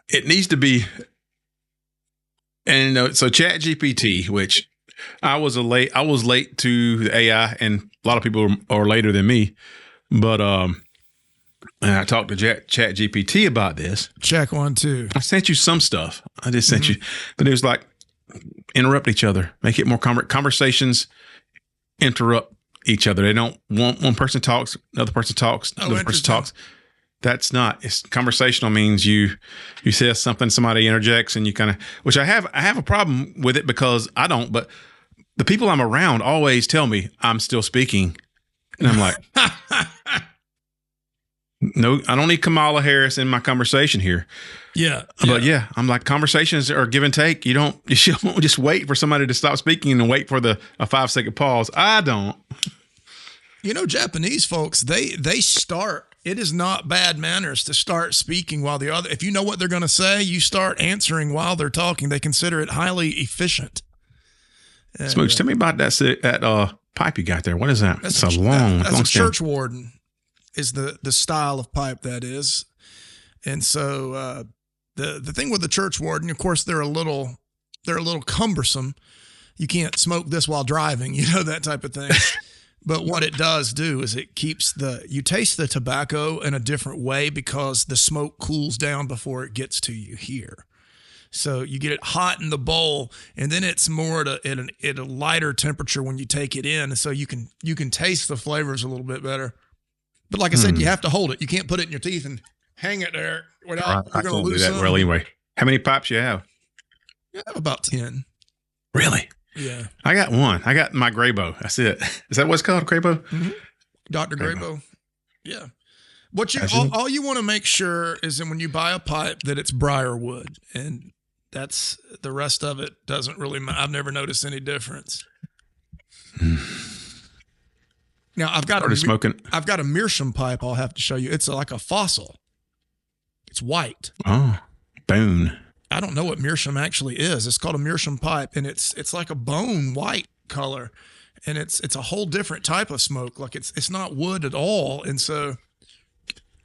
it needs to be, and so Chat GPT, which I was late to the AI, and a lot of people are later than me, but and I talked to Chat GPT about this. Check 1, 2. I sent you some stuff. I just sent you, but it was like interrupt each other, make it more conversations. Interrupt each other. They don't want one person talks, another person talks, another person talks. That's not. It's conversational. Means you say something, somebody interjects, and you kind of. Which I have a problem with it because I don't. But the people I'm around always tell me I'm still speaking, and I'm like, no, I don't need Kamala Harris in my conversation here. Yeah. But yeah, I'm like, conversations are give and take. You don't just wait for somebody to stop speaking and wait for a 5-second pause. I don't. Japanese folks, they start. It is not bad manners to start speaking while the other. If you know what they're going to say, you start answering while they're talking. They consider it highly efficient. Smooch, tell me about that pipe you got there. What is that? That's a long. That's a church warden. Is the style of pipe that is, and so the thing with the church warden, of course, they're a little cumbersome. You can't smoke this while driving, that type of thing. But what it does do is it keeps you taste the tobacco in a different way because the smoke cools down before it gets to you here. So you get it hot in the bowl, and then it's more at a lighter temperature when you take it in, so you can taste the flavors a little bit better. But like I said, you have to hold it. You can't put it in your teeth and hang it there without. I can't do that well anyway. How many pipes you have? I have about 10. Really? Yeah. I got one. I got my Graybo. That's it. Is that what's called, Graybo? Mm-hmm. Dr. Graybo. Yeah. All you want to make sure is that when you buy a pipe that it's briarwood, and that's the rest of it doesn't really matter. I've never noticed any difference. Now I've got a Meerschaum pipe. I'll have to show you. It's like a fossil. It's white. Oh, bone. I don't know what Meerschaum actually is. It's called a Meerschaum pipe, and it's like a bone white color, and it's a whole different type of smoke. Like it's not wood at all, and so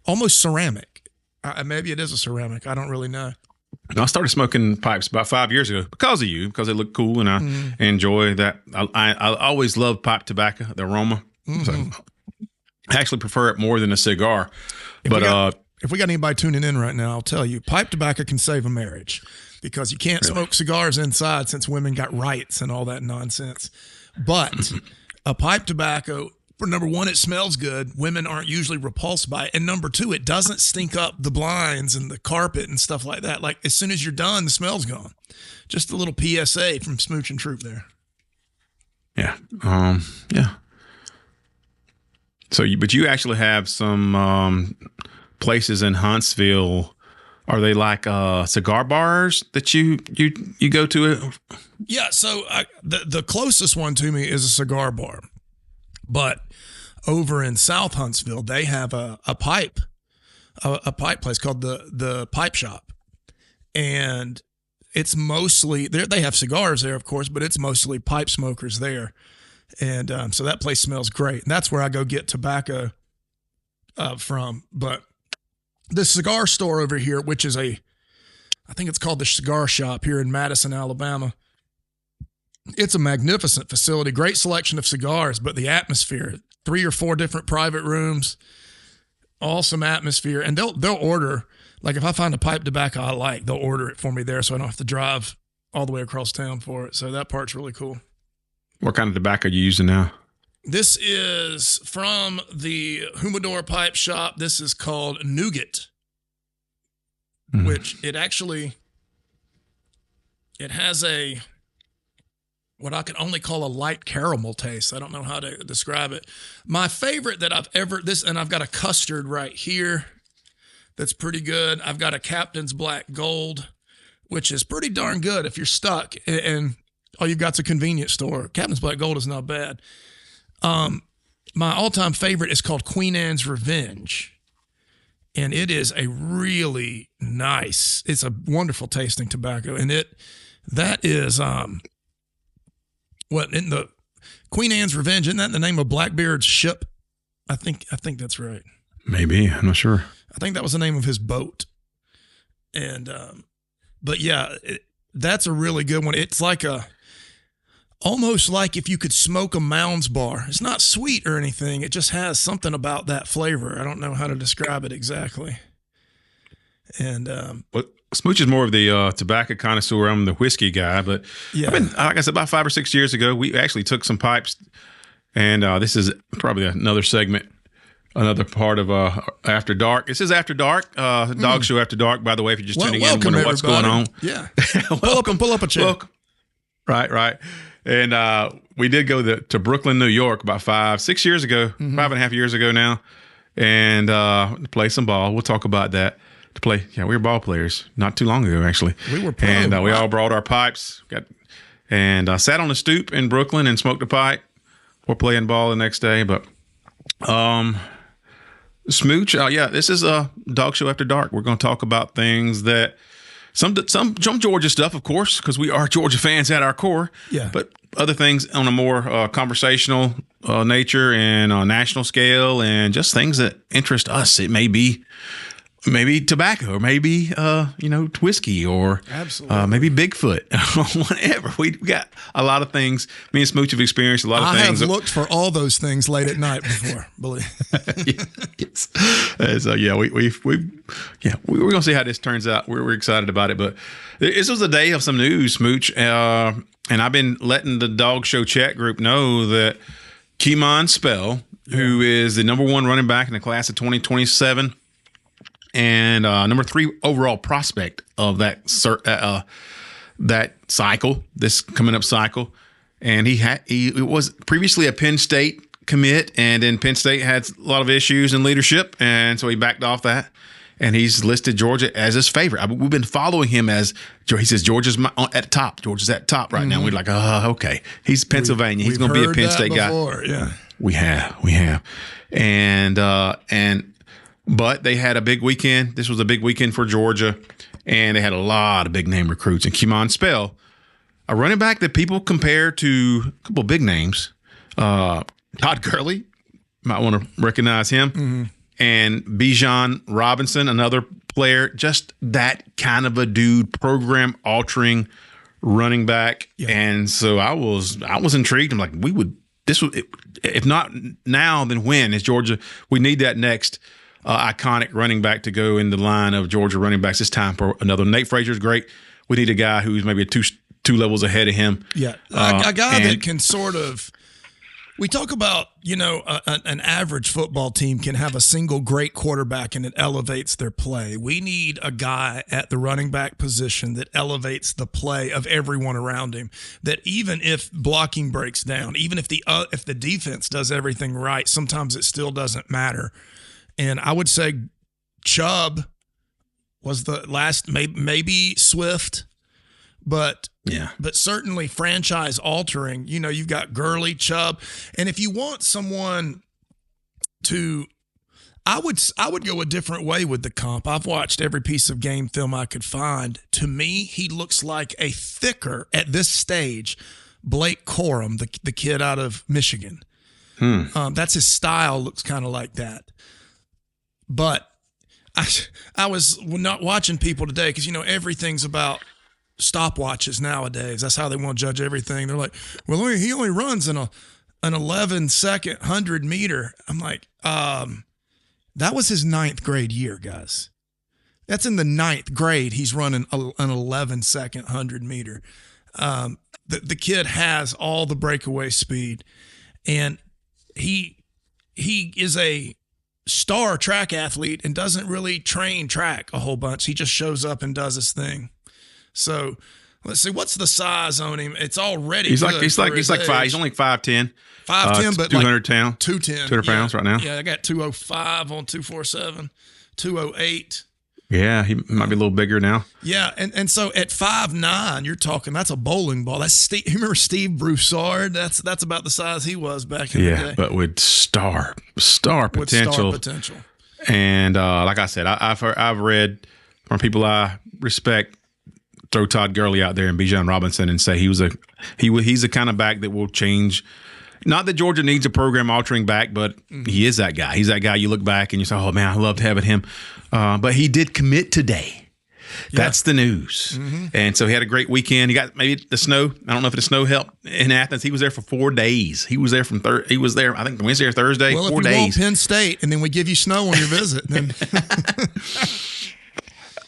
almost ceramic. Maybe it is a ceramic. I don't really know. I started smoking pipes about 5 years ago because of you, because they look cool, and I enjoy that. I always love pipe tobacco, the aroma. So I actually prefer it more than a cigar. If we got anybody tuning in right now, I'll tell you, pipe tobacco can save a marriage because you can't smoke cigars inside since women got rights and all that nonsense. But a pipe tobacco, for number one, it smells good. Women aren't usually repulsed by it. And number two, it doesn't stink up the blinds and the carpet and stuff like that. Like as soon as you're done, the smell's gone. Just a little PSA from Smooch and Troop there. Yeah. Yeah. So, but you actually have some places in Huntsville. Are they like cigar bars that you go to? Yeah. So the closest one to me is a cigar bar, but over in South Huntsville, they have a pipe place called the Pipe Shop, and it's mostly they have cigars there, of course, but it's mostly pipe smokers there. And so that place smells great. And that's where I go get tobacco from. But the cigar store over here, which is I think it's called the Cigar Shop here in Madison, Alabama. It's a magnificent facility, great selection of cigars, but the atmosphere, 3 or 4 different private rooms, awesome atmosphere. And they'll order, like if I find a pipe tobacco I like, they'll order it for me there so I don't have to drive all the way across town for it. So that part's really cool. What kind of tobacco are you using now? This is from the Humidor Pipe Shop. This is called Nougat, which it has what I can only call a light caramel taste. I don't know how to describe it. My favorite that and I've got a custard right here that's pretty good. I've got a Captain's Black Gold, which is pretty darn good if you're stuck and all you've got's a convenience store. Captain's Black Gold is not bad. My all-time favorite is called Queen Anne's Revenge. And it is a really nice, it's a wonderful tasting tobacco. And that is, in the Queen Anne's Revenge, isn't that the name of Blackbeard's ship? I think that's right. Maybe, I'm not sure. I think that was the name of his boat. And but yeah, that's a really good one. It's like almost like if you could smoke a Mounds bar. It's not sweet or anything. It just has something about that flavor. I don't know how to describe it exactly. And well, Smooch is more of the tobacco connoisseur. I'm the whiskey guy, but yeah, like I said, about 5 or 6 years ago, we actually took some pipes, and this is probably another segment, another part of After Dark. This is After Dark, dog show After Dark. By the way, if you're just tuning in, wondering what's going on, yeah, welcome, pull up a chair. Welcome. Right. And we did go to Brooklyn, New York about 5-6 years ago, 5.5 years ago now, and play some ball. We'll talk about that. We were ball players not too long ago, actually. We were pro, and we all brought our pipes, sat on the stoop in Brooklyn and smoked a pipe. We're playing ball the next day, but Smooch, this is a dog show After Dark. We're going to talk about things that some Georgia stuff, of course, because we are Georgia fans at our core. Yeah, but other things on a more conversational nature and on a national scale, and just things that interest us. It may be maybe tobacco, or maybe whiskey, or maybe Bigfoot, whatever. We got a lot of things. Me and Smooch have experienced a lot of things. I have looked for all those things late at night before. Believe. Yes. So we're gonna see how this turns out. We're excited about it, but this was a day of some news, Smooch, and I've been letting the Dog Show chat group know that Kimon Spell, who is the number 1 running back in the class of 2027. And number 3 overall prospect of that cycle, this coming up cycle, and he was previously a Penn State commit, and then Penn State had a lot of issues in leadership, and so he backed off that, and he's listed Georgia as his favorite. We've been following him as he says Georgia's at top. Georgia's at top right now. We're like, okay, he's Pennsylvania. He's going to be a Penn State guy. Yeah, we have, But they had a big weekend. This was a big weekend for Georgia, and they had a lot of big-name recruits. And Kimon Spell, a running back that people compare to a couple of big names, Todd Gurley, might want to recognize him, and Bijan Robinson, another player, just that kind of a dude, program-altering running back. Yeah. And so I was intrigued. I'm like, if not now, then when? Is Georgia, we need that next iconic running back to go in the line of Georgia running backs. It's time for another. Nate Frazier's great. We need a guy who's maybe two levels ahead of him. Yeah, a guy that can sort of. We talk about, an average football team can have a single great quarterback and it elevates their play. We need a guy at the running back position that elevates the play of everyone around him. That even if blocking breaks down, even if the defense does everything right, sometimes it still doesn't matter. And I would say Chubb was the last, maybe Swift, but certainly franchise altering. You've got Gurley, Chubb, and if you want someone to, I would go a different way with the comp. I've watched every piece of game film I could find. To me, he looks like a thicker at this stage Blake Corum, the kid out of Michigan. That's his style. Looks kind of like that. But I was not watching people today because, everything's about stopwatches nowadays. That's how they want to judge everything. They're like, well, he only runs in an 11-second 100-meter. I'm like, that was his 9th grade year, guys. That's in the 9th grade. He's running an 11-second 100-meter. The kid has all the breakaway speed, and he is a star track athlete and doesn't really train track a whole bunch. He just shows up and does his thing. So let's see, what's the size on him? It's already he's like 5. He's only 5'10", but 200 pounds, 200 pounds right now. Yeah, I got 205 on 247, 208. Yeah, he might be a little bigger now. Yeah, and so at 5'9", you're talking, that's a bowling ball. That's Steve. You remember Steve Broussard? That's about the size he was back in the day. Yeah, but with star potential. And like I said, I've read from people I respect, throw Todd Gurley out there and Bijan Robinson and say he's the kind of back that will change. Not that Georgia needs a program-altering back, but he is that guy. He's that guy you look back and you say, oh, man, I loved having him. But he did commit today. That's the news. And so he had a great weekend. He got maybe the snow. I don't know if the snow helped in Athens. He was there for 4 days. He was there he was there, I think, Wednesday or Thursday. Well, 4 if you days. want Penn State, and then we give you snow on your visit, then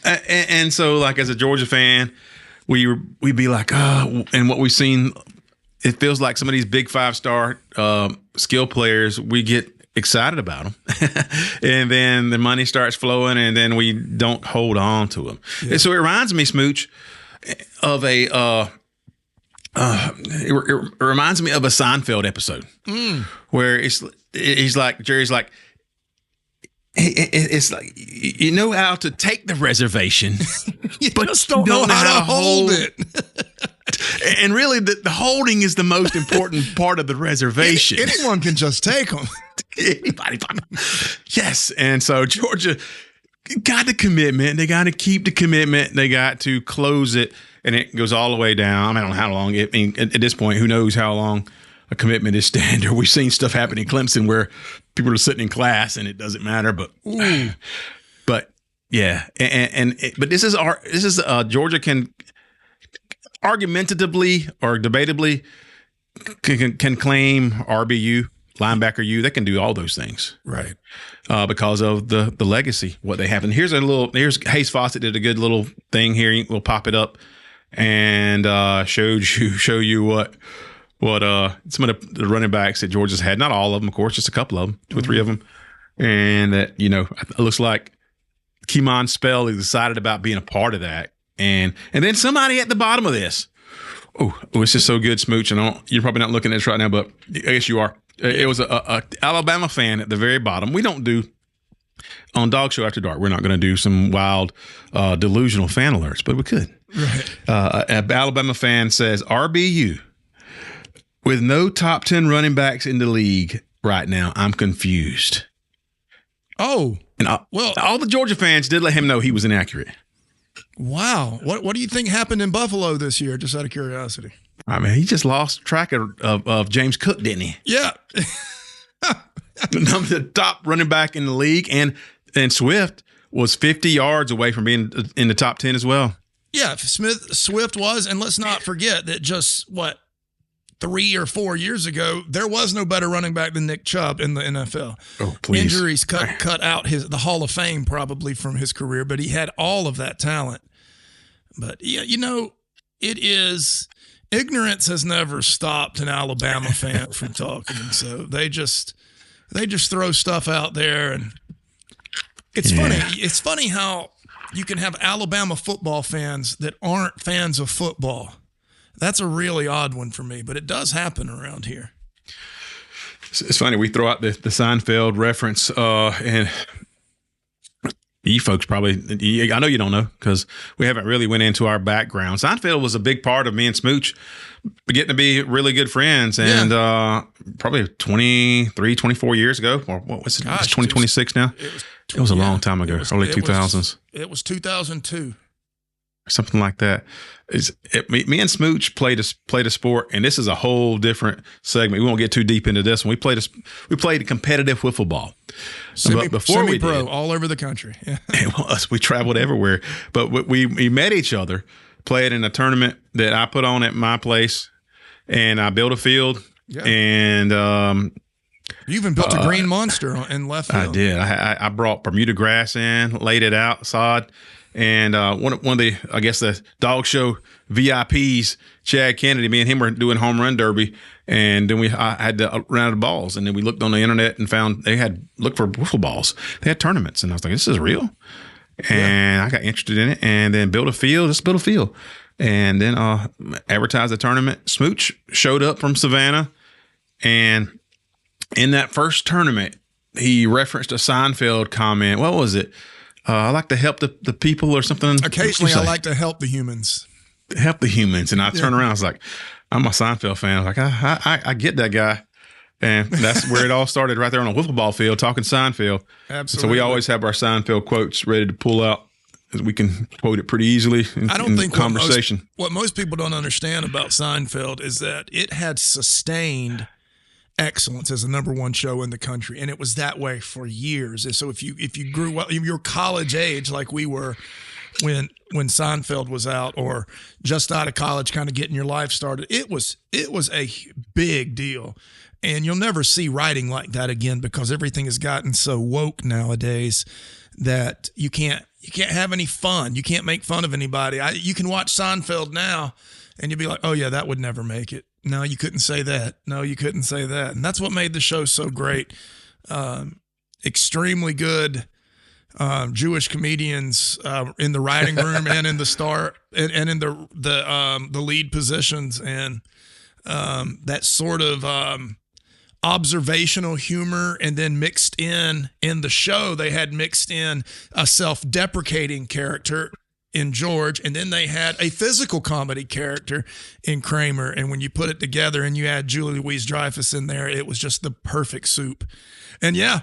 and so, like, as a Georgia fan, we'd be like, oh, and what we've seen, it feels like some of these big 5-star skill players, we get excited about them, and then the money starts flowing, and then we don't hold on to them. And so it reminds me, Smooch, of a it reminds me of a Seinfeld episode where he's like, Jerry's like, it's like, you know how to take the reservation, but just don't know how to hold it. And really, the holding is the most important part of the reservation. Anyone can just take them. Anybody. Yes. And so Georgia got the commitment. They got to keep the commitment. They got to close it. And it goes all the way down. I don't know how long. I mean, at this point, who knows how long a commitment is standard. We've seen stuff happen in Clemson where people are sitting in class and it doesn't matter. But yeah. But this is Georgia can argumentatively or debatably can claim RBU, linebacker U. They can do all those things, right? Because of the legacy, what they have. And here's Hayes Fawcett did a good little thing here. We'll pop it up and show you what some of the running backs that Georgia's had. Not all of them, of course, just a couple of them, 2 or 3 of them. And that, it looks like Keymon Spell is excited about being a part of that. And then somebody at the bottom of this. Oh, it's just so good, Smooch. And you're probably not looking at this right now, but I guess you are. It was a Alabama fan at the very bottom. We don't do on Dog Show After Dark. We're not going to do some wild, delusional fan alerts, but we could. Right. An Alabama fan says, RBU, with no top 10 running backs in the league right now, I'm confused. Oh, and all the Georgia fans did let him know he was inaccurate. Wow. What do you think happened in Buffalo this year, just out of curiosity? I mean, he just lost track of James Cook, didn't he? Yeah. The top running back in the league, and Swift was 50 yards away from being in the top 10 as well. Yeah, Swift was, and let's not forget that just, 3 or 4 years ago, there was no better running back than Nick Chubb in the NFL. Oh, please. Injuries cut out the Hall of Fame probably from his career, but he had all of that talent. But, yeah, it is – ignorance has never stopped an Alabama fan from talking. So they just throw stuff out there. And it's funny. It's funny how you can have Alabama football fans that aren't fans of football. That's a really odd one for me, but it does happen around here. It's funny. We throw out the Seinfeld reference, and you folks probably, I know you don't know because we haven't really went into our background. Seinfeld was a big part of me and Smooch getting to be really good friends. And probably 23, 24 years ago, or what was it? Gosh, it's 2026 now. It was a long time ago, early 2000s. It was 2002. Something like that. Me and Smooch played a sport, and this is a whole different segment. We won't get too deep into this one. We played competitive wiffle ball. Semi-pro all over the country. Yeah. It was. We traveled everywhere, but we met each other, played in a tournament that I put on at my place, and I built a field. Yeah. And you even built a green monster in left field. I did. I brought Bermuda grass in, laid it out, sod. And one of the, I guess, the Dog Show VIPs, Chad Kennedy, me and him were doing home run derby. And then I had to round the balls. And then we looked on the internet and found they had looked for wiffle balls. They had tournaments. And I was like, this is real. And I got interested in it and then built a field. Just built a field. And then advertised the tournament. Smooch showed up from Savannah. And in that first tournament, he referenced a Seinfeld comment. What was it? I like to help the people or something. Occasionally, I like to help the humans. Help the humans. And I turned around. I was like, I'm a Seinfeld fan. I was like, I get that guy. And that's where it all started, right there on a wiffle ball field, talking Seinfeld. Absolutely. So we always have our Seinfeld quotes ready to pull out. We can quote it pretty easily in conversation. What most people don't understand about Seinfeld is that it had sustained excellence as the number one show in the country, and it was that way for years. And so if you grew up, you're college age like we were when Seinfeld was out, or just out of college, kind of getting your life started. It was a big deal. And you'll never see writing like that again, because everything has gotten so woke nowadays that you can't have any fun. You can't make fun of anybody. You can watch Seinfeld now and you'll be like, oh yeah, that would never make it. No, you couldn't say that. No, you couldn't say that. And that's what made the show so great. Extremely good Jewish comedians in the writing room and in the star and in the lead positions, and that sort of observational humor, and then mixed in the show, they had mixed in a self-deprecating character in George, and then they had a physical comedy character in Kramer. And when you put it together and you add Julie Louis-Dreyfus in there, it was just the perfect soup. And yeah,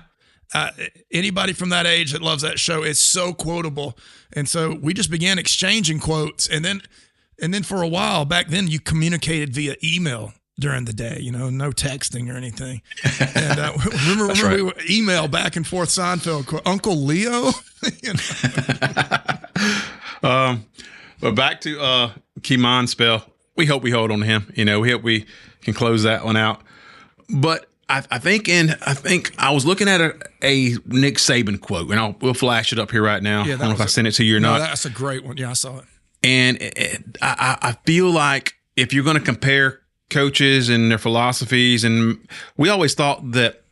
anybody from that age that loves that show, it's so quotable. And so we just began exchanging quotes, and then for a while back then, you communicated via email during the day, no texting or anything. And remember right. We would email back and forth Seinfeld quote, Uncle Leo. But back to Kimon spell. We hope we hold on to him. We hope we can close that one out. But I think I was looking at a Nick Saban quote, and we'll flash it up here right now. Yeah, I don't know if I sent it to you or not. That's a great one. Yeah, I saw it. And I feel like if you're going to compare coaches and their philosophies, and we always thought that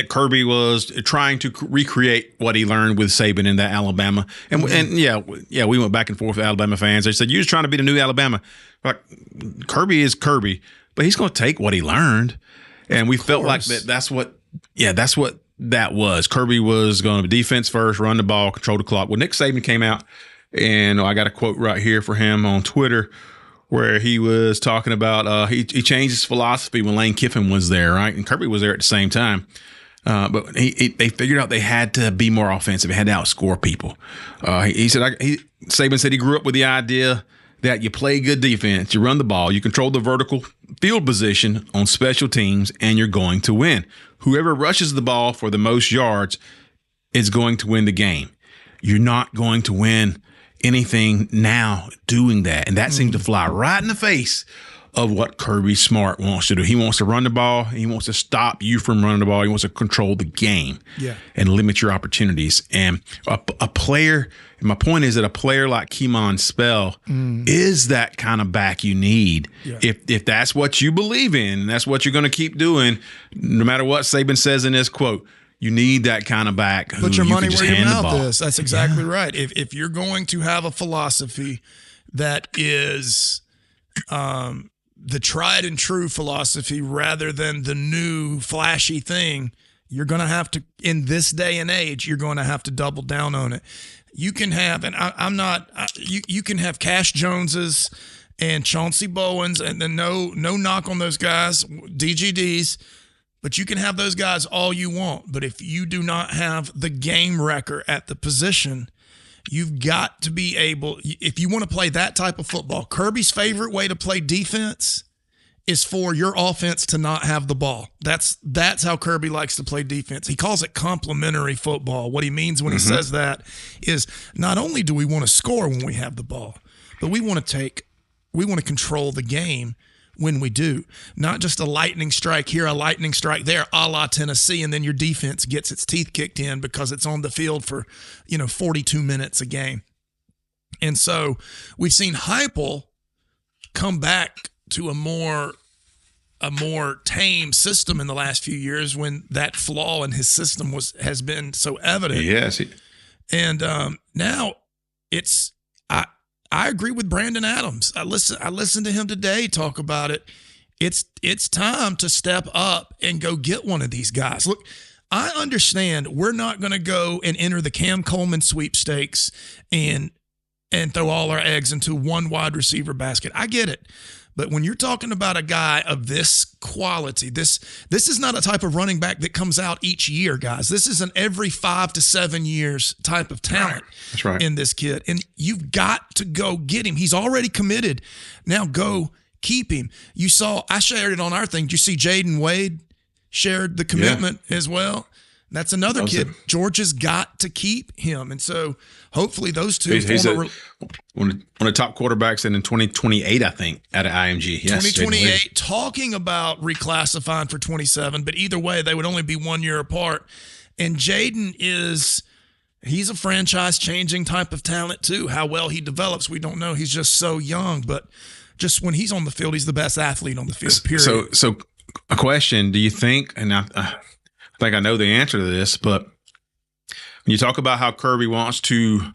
Kirby was trying to recreate what he learned with Saban in that Alabama. And we went back and forth with Alabama fans. They said, you're just trying to be the new Alabama. Like, Kirby is Kirby, but he's going to take what he learned. And we felt like that's what that was. Kirby was going to be defense first, run the ball, control the clock. Well, Nick Saban came out, and I got a quote right here for him on Twitter, where he was talking about he changed his philosophy when Lane Kiffin was there, right? And Kirby was there at the same time. But they figured out they had to be more offensive. They had to outscore people. Saban said he grew up with the idea that you play good defense, you run the ball, you control the vertical field position on special teams, and you're going to win. Whoever rushes the ball for the most yards is going to win the game. You're not going to win anything now doing that. And that seemed to fly right in the face of what Kirby Smart wants to do. He wants to run the ball. He wants to stop you from running the ball. He wants to control the game and limit your opportunities. And a player, and my point is that a player like Kimon Spell is that kind of back you need. Yeah. If that's what you believe in, and that's what you're going to keep doing, no matter what Saban says in this quote, you need that kind of back. Put your money where your mouth is. That's exactly right. If you're going to have a philosophy that is the tried and true philosophy rather than the new flashy thing, you're going to have to, in this day and age, you're going to have to double down on it. You can have, and you can have Cash Joneses and Chauncey Bowens, and then no knock on those guys, DGDs, but you can have those guys all you want. But if you do not have the game wrecker at the position, you've got to be able, if you want to play that type of football, Kirby's favorite way to play defense is for your offense to not have the ball. That's how Kirby likes to play defense. He calls it complementary football. What he means when he says that is not only do we want to score when we have the ball, but we want to control the game when we do. Not just a lightning strike here, a lightning strike there, a la Tennessee, and then your defense gets its teeth kicked in because it's on the field for 42 minutes a game. And so we've seen Heupel come back to a more tame system in the last few years, when that flaw in his system has been so evident. Yes. And now it's I agree with Brandon Adams. I listened to him today talk about it. It's time to step up and go get one of these guys. Look, I understand we're not going to go and enter the Cam Coleman sweepstakes and throw all our eggs into one wide receiver basket. I get it. But when you're talking about a guy of this quality, this is not a type of running back that comes out each year, guys. This is an every 5 to 7 years type of talent in this kid. And you've got to go get him. He's already committed. Now go keep him. I shared it on our thing. Did you see Jaden Wade shared the commitment as well? That's another kid. Georgia's got to keep him. And so hopefully those two. He's one of the top quarterbacks in 2028, I think, out of IMG. Yes, 2028, talking about reclassifying for 27, but either way, they would only be 1 year apart. And Jaden he's a franchise-changing type of talent too. How well he develops, we don't know. He's just so young, but just when he's on the field, he's the best athlete on the field, period. So a question, do you think, and I think I know the answer to this, but when you talk about how Kirby wants to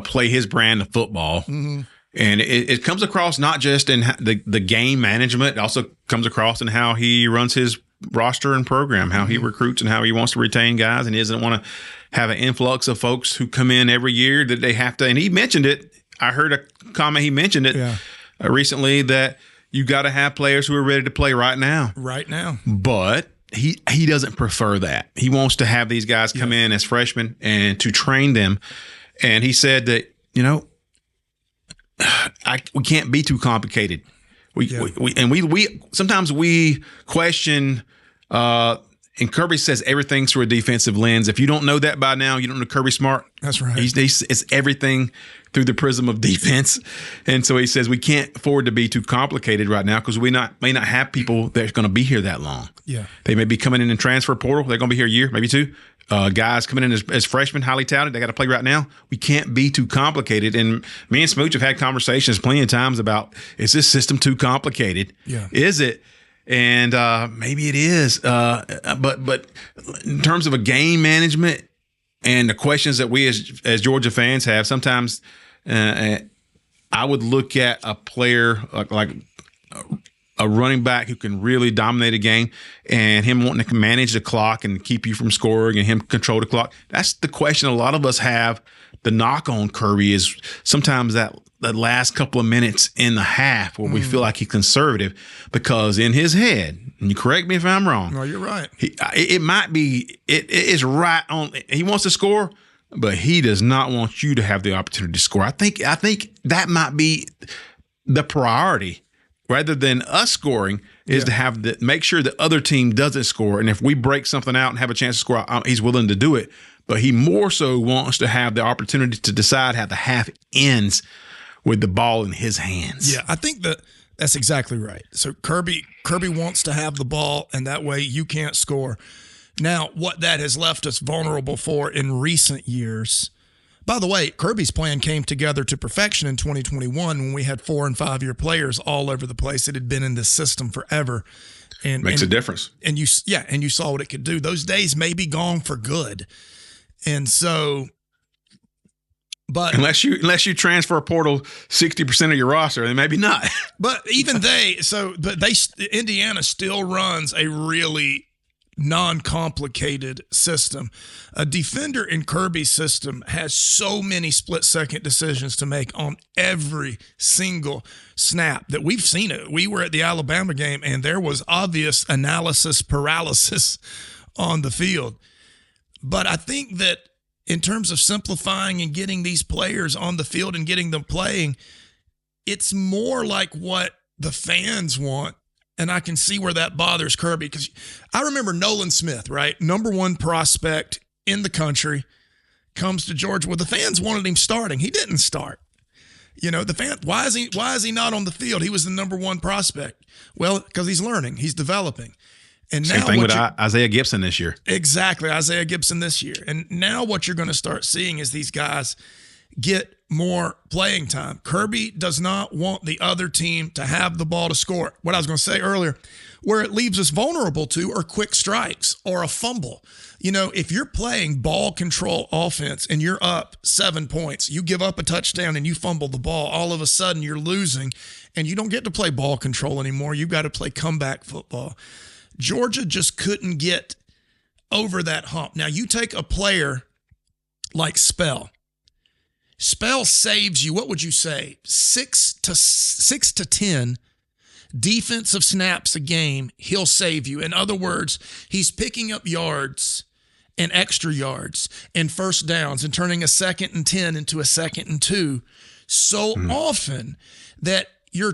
play his brand of football, and it comes across not just in the game management, it also comes across in how he runs his roster and program, how he recruits and how he wants to retain guys, and he doesn't want to have an influx of folks who come in every year that they have to. And he mentioned it. I heard a comment. He mentioned it recently that you got to have players who are ready to play right now. Right now. But he doesn't prefer that. He wants to have these guys come in as freshmen and to train them. And he said that, we can't be too complicated. We sometimes we question, and Kirby says everything's through a defensive lens. If you don't know that by now, you don't know Kirby Smart. That's right. It's everything through the prism of defense. And so he says we can't afford to be too complicated right now because we may not have people that are going to be here that long. Yeah. They may be coming in transfer portal. They're going to be here a year, maybe two. Guys coming in as freshmen, highly talented, they got to play right now. We can't be too complicated. And me and Smooch have had conversations plenty of times about, is this system too complicated? Yeah. Is it? And maybe it is. But in terms of a game management and the questions that we as Georgia fans have, sometimes I would look at a player like a running back who can really dominate a game and him wanting to manage the clock and keep you from scoring and him control the clock. That's the question a lot of us have. The knock on Kirby is sometimes that last couple of minutes in the half where we feel like he's conservative because in his head, and you correct me if I'm wrong. No, you're right. It might be, it is right on. He wants to score, but he does not want you to have the opportunity to score. I think that might be the priority. Rather than us scoring, is to make sure the other team doesn't score. And if we break something out and have a chance to score, he's willing to do it. But he more so wants to have the opportunity to decide how the half ends with the ball in his hands. Yeah, I think that's exactly right. So Kirby wants to have the ball, and that way you can't score. Now, what that has left us vulnerable for in recent years. By the way, Kirby's plan came together to perfection in 2021 when we had 4- and 5-year players all over the place. It had been in this system forever. And makes a difference. And you saw what it could do. Those days may be gone for good. And so, but unless you transfer a portal 60% of your roster, then maybe not. But even Indiana still runs a really non-complicated system. A defender in Kirby's system has so many split-second decisions to make on every single snap that we've seen it. We were at the Alabama game, and there was obvious analysis paralysis on the field. But I think that in terms of simplifying and getting these players on the field and getting them playing, it's more like what the fans want. And I can see where that bothers Kirby because I remember Nolan Smith, right? #1 prospect in the country, comes to Georgia. Well, the fans wanted him starting. He didn't start. Why is he not on the field? He was the #1 prospect. Well, because he's learning. He's developing. And same thing with Isaiah Gibson this year. Exactly, Isaiah Gibson this year. And now what you're going to start seeing is these guys get more playing time. Kirby does not want the other team to have the ball to score. What I was going to say earlier, where it leaves us vulnerable to are quick strikes or a fumble. If you're playing ball control offense and you're up 7 points, you give up a touchdown and you fumble the ball, all of a sudden you're losing and you don't get to play ball control anymore. You've got to play comeback football. Georgia just couldn't get over that hump. Now, you take a player like Spell. Spell saves you, what would you say, 6 to 10 defensive snaps a game, he'll save you. In other words, he's picking up yards and extra yards and first downs and turning a 2nd and 10 into a 2nd and 2 so often that you're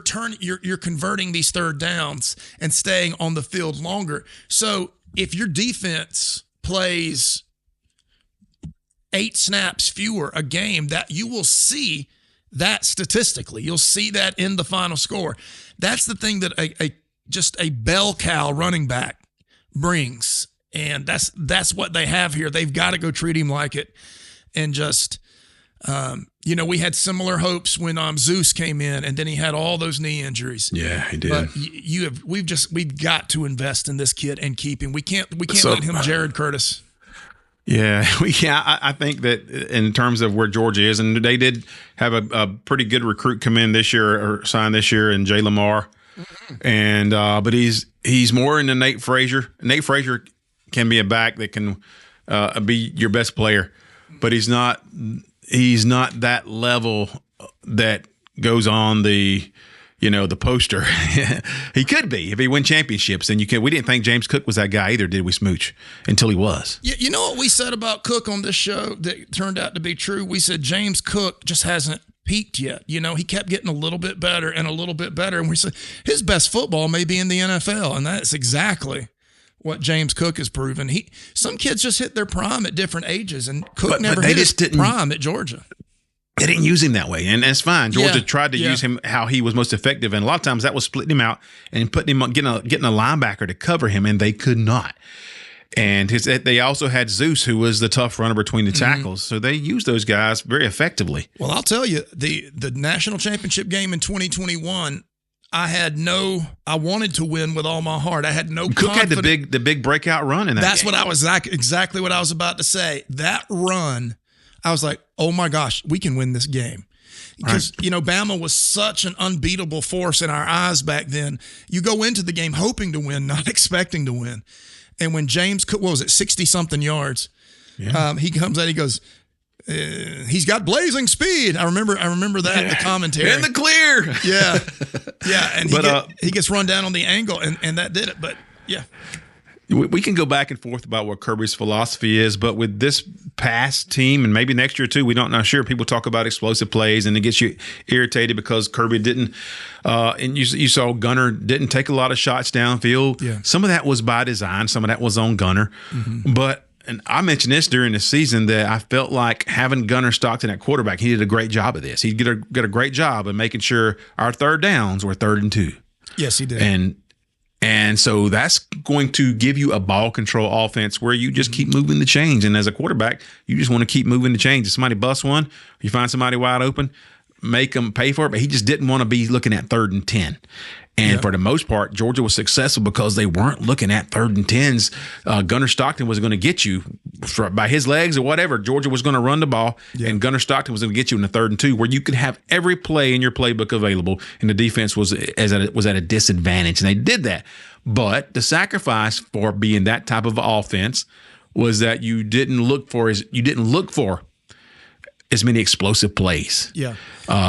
converting these third downs and staying on the field longer. So if your defense plays 8 snaps fewer a game, that you will see that statistically. You'll see that in the final score. That's the thing that just a bell cow running back brings. And that's what they have here. They've got to go treat him like it. And just, we had similar hopes when Zeus came in, and then he had all those knee injuries. Yeah, he did. But we've got to invest in this kid and keep him. We can't let him Jared Curtis. Yeah, we can't. I think that in terms of where Georgia is, and they did have a pretty good recruit come in this year or sign this year in Jay Lamar, and but he's more into Nate Frazier. Nate Frazier can be a back that can be your best player, but he's not that level that goes on the poster. He could be if he win championships. Then we didn't think James Cook was that guy either, did we, Smooch? Until he was. You know what we said about Cook on this show that turned out to be true? We said James Cook just hasn't peaked yet. He kept getting a little bit better and a little bit better. And we said his best football may be in the NFL. And that's exactly what James Cook has proven. Some kids just hit their prime at different ages, and Cook never hit his prime at Georgia. They didn't use him that way, and that's fine. Georgia tried to use him how he was most effective, and a lot of times that was splitting him out and putting him getting a linebacker to cover him, and they could not. And they also had Zeus, who was the tough runner between the tackles, so they used those guys very effectively. Well, I'll tell you, the national championship game in 2021, I wanted to win with all my heart. I had no Cook confidence. had the big breakout run in that. That's game. what I was exactly what I was about to say. That run, I was like, oh my gosh, we can win this game. Because, Bama was such an unbeatable force in our eyes back then. You go into the game hoping to win, not expecting to win. And when James Cook, 60-something yards, he comes out, he goes, he's got blazing speed. I remember that in the commentary. In the clear. Yeah. And he gets run down on the angle, and that did it. But, yeah. We can go back and forth about what Kirby's philosophy is, but with this past team, and maybe next year too, we don't know. Sure, people talk about explosive plays, and it gets you irritated because Kirby didn't. And you saw Gunner didn't take a lot of shots downfield. Yeah. Some of that was by design. Some of that was on Gunner. But and I mentioned this during the season that I felt like having Gunner Stockton at quarterback, he did a great job of this. He did a great job of making sure our third downs were 3rd and 2. Yes, he did. And so that's going to give you a ball control offense where you just keep moving the chains. And as a quarterback, you just want to keep moving the chains. If somebody busts one, you find somebody wide open, make them pay for it. But he just didn't want to be looking at 3rd and 10. And for the most part, Georgia was successful because they weren't looking at 3rd and 10s. Gunner Stockton was going to get you by his legs or whatever. Georgia was going to run the ball, and Gunner Stockton was going to get you in the 3rd and 2, where you could have every play in your playbook available, and the defense was at a disadvantage, and they did that. But the sacrifice for being that type of offense was that you didn't look for as many explosive plays. Yeah.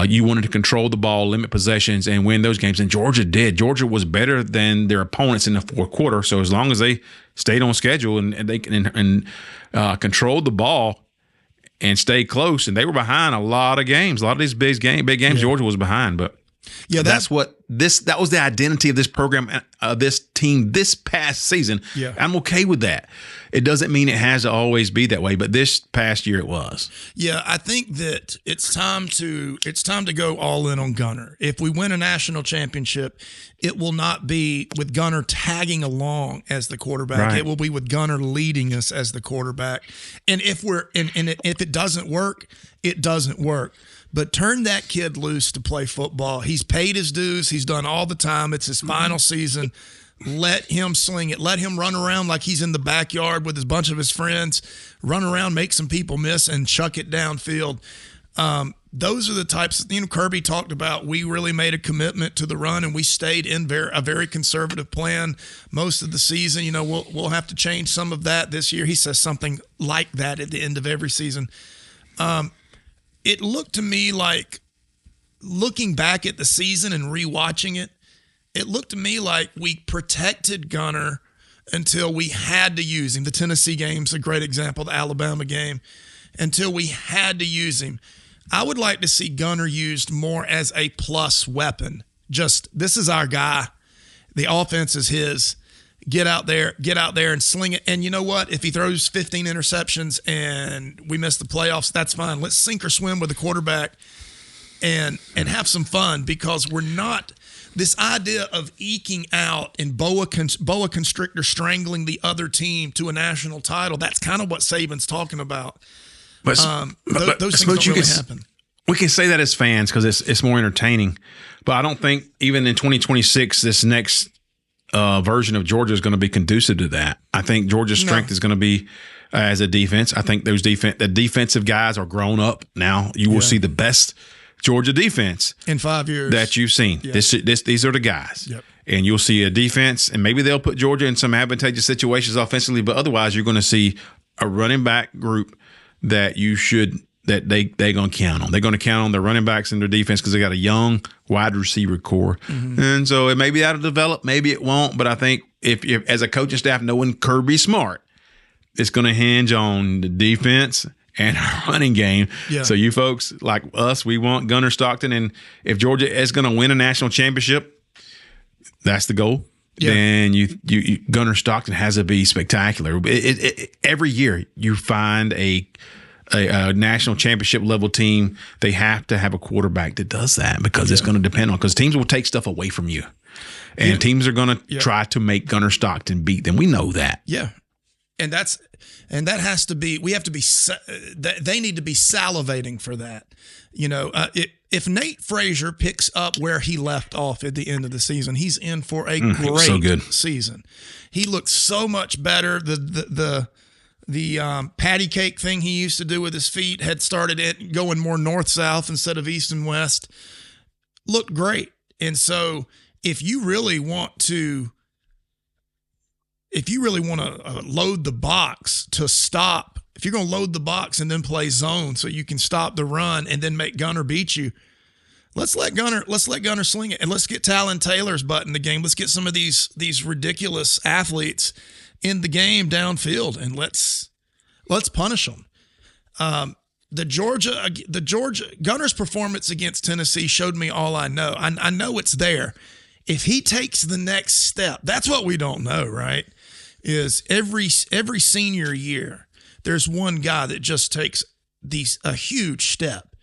You wanted to control the ball, limit possessions, and win those games. And Georgia did. Georgia was better than their opponents in the 4th quarter. So as long as they stayed on schedule and they controlled the ball and stayed close, and they were behind a lot of games. A lot of these big games, Georgia was behind. But that was the identity of this program, this team this past season. Yeah. I'm okay with that. It doesn't mean it has to always be that way, but this past year it was. Yeah, I think that it's time to go all in on Gunner. If we win a national championship, it will not be with Gunner tagging along as the quarterback. Right. It will be with Gunner leading us as the quarterback. And if if it doesn't work, it doesn't work. But turn that kid loose to play football. He's paid his dues. He's done all the time. It's his final season. Let him sling it. Let him run around like he's in the backyard with his bunch of his friends. Run around, make some people miss, and chuck it downfield. Those are the types, Kirby talked about, we really made a commitment to the run, and we stayed in a very conservative plan most of the season. We'll have to change some of that this year. He says something like that at the end of every season. It looked to me like, looking back at the season and rewatching it, it looked to me like we protected Gunner until we had to use him. The Tennessee game's a great example, the Alabama game, until we had to use him. I would like to see Gunner used more as a plus weapon. Just, this is our guy. The offense is his. get out there and sling it. And you know what? If he throws 15 interceptions and we miss the playoffs, that's fine. Let's sink or swim with the quarterback and have some fun, because we're not this idea of eking out and boa constrictor strangling the other team to a national title. That's kind of what Saban's talking about. But those things don't really happen. We can say that as fans because it's more entertaining. But I don't think even in 2026, this next version of Georgia is going to be conducive to that. I think Georgia's strength is going to be as a defense. I think the defensive guys are grown up now. You will see the best Georgia defense in 5 years that you've seen. Yeah. These are the guys. Yep. And you'll see a defense, and maybe they'll put Georgia in some advantageous situations offensively, but otherwise you're going to see a running back group that they're going to count on. They're going to count on their running backs and their defense because they got a young wide receiver core. Mm-hmm. And so maybe that'll develop, maybe it won't. But I think if as a coaching staff knowing Kirby Smart, it's going to hinge on the defense and running game. Yeah. So you folks like us, we want Gunnar Stockton. And if Georgia is going to win a national championship, that's the goal. Yeah. Then you Gunnar Stockton has to be spectacular. Every year you find a national championship level team, they have to have a quarterback that does that because it's going to depend on, because teams will take stuff away from you, and teams are going to try to make Gunnar Stockton beat them. We know that. Yeah. And that has to be, we have to be, they need to be salivating for that. You know, if Nate Frazier picks up where he left off at the end of the season, he's in for a great season. He looked so much better. The patty cake thing he used to do with his feet had started it going more north-south instead of east and west. Looked great. And so if you really want to load the box to stop, if you're going to load the box and then play zone so you can stop the run and then make Gunnar beat you, let's let Gunnar sling it, and let's get Talon Taylor's butt in the game. Let's get some of these ridiculous athletes in the game downfield, and let's punish them. The Georgia Gunner's performance against Tennessee showed me all I know. I know it's there. If he takes the next step, that's what we don't know, right? Is every senior year, there's one guy that just takes a huge step.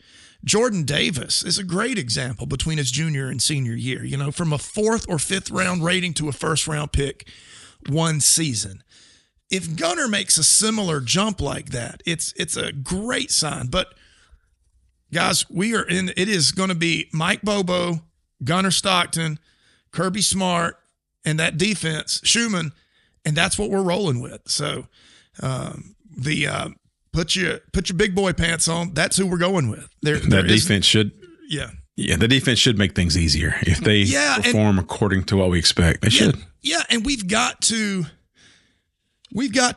Jordan Davis is a great example between his junior and senior year. You know, from a 4th or 5th round rating to a 1st round pick, one season. If Gunnar makes a similar jump like that, it's a great sign. But guys, it is going to be Mike Bobo, Gunnar Stockton, Kirby Smart, and that defense, Schumann, and that's what we're rolling with. So put your big boy pants on. That's who we're going with. The defense should make things easier if they perform according to what we expect. They should. Yeah, and we've got to